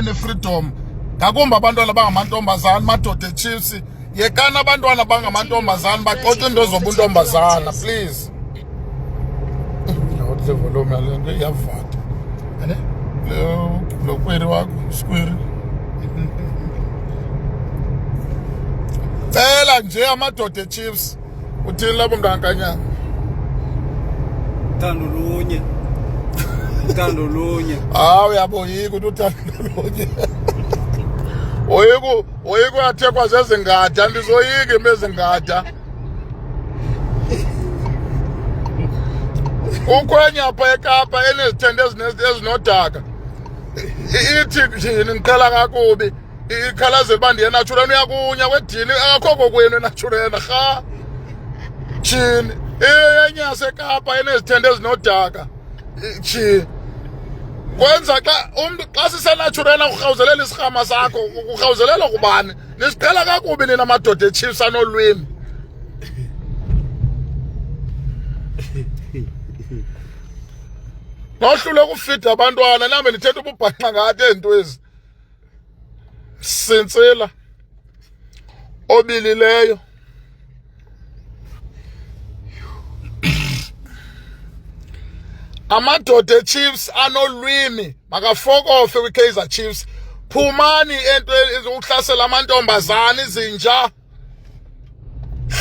bene-freedom, ngakumbi abantwana bangamantombazana, madoda eChiefs. Yekana abantwana bangamantombazana baxoxe into zobuntombazana, please. Le volume yale nto iyavata. Lo kweri wakho, square. Cela nje amadoda eChiefs. Uthini lapho mntakankanyana? Uthando lunye. Uyaboyika ukuthi uthando lunye. Oyiko athekwa zezingada, ndizoyika imezingada. Ukhwenya apha eKapa enezithende ezinodaka. Ithi njini ngicela kakubi. Ikhalaze bandi yenatural uyakunya kwedini akho kokwenu enatural ha. Chini enyase eKapa enezithende ezinodaka. Chi kwenza xa sisenatural ukurhawuzelela isirhama sakho ukurhawuzelela kubani? Nisiqhela kakubi nina madoda eChiefs anolwimi. Nohlule ukufida abantwana nambe nithetha ububhanqa ngathi ezintwezi. Sintsila obilileyo. Amadoda eChiefs anolwimi makafokofe kwiKaizer Chiefs. Phumani entweni ukuhlasela amantombazana izinja.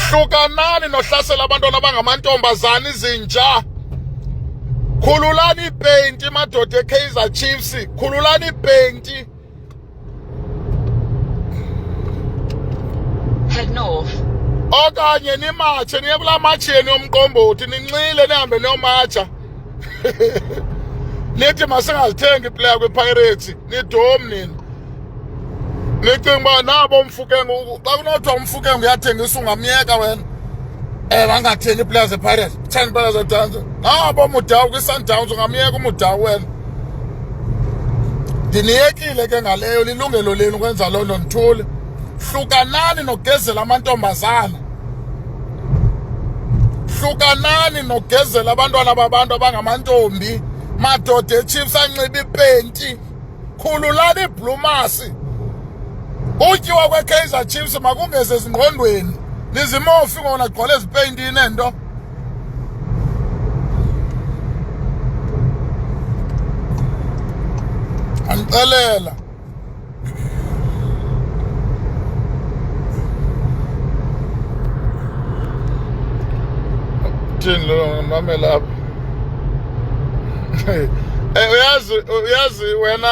Hlukanani nohlasela abantwana abangamantombazana izinja. Khululani ipainti madoda eKaizer Chiefs. Khululani ipainti. Head north. Okanye nimatshe niye kulaa matsheni yomqombothi ninxile nihambe niyomatsha. Nithi masingazithengi iplayer kwiPirates nidom nina. Nicinga uba nabo Mfukeng xa kunothiwa uMfukeng uyathengisa ungamyeka wena. Bangathengi iplayer zePirates 10 players zeTanzania. Nabo Mudawu kwiSundowns ungamyeka uMudawu wena. Ndiniyekile ke ngaleyo lilungelo lenu ukwenza loo nto nithule. Hlukanani nokugezela amantombazana. Hlukanani nokugezela abantwana babantu abangamantombi. Madoda eChiefs anxiba ipenti. Khululani iblumasi. Utyiwa kweKaizer Chiefs makungeze ezingqondweni. Nizimofi ngona gqole ezipeyintini nento. Andixelela. Thini lo mamela apha. Uyazi wena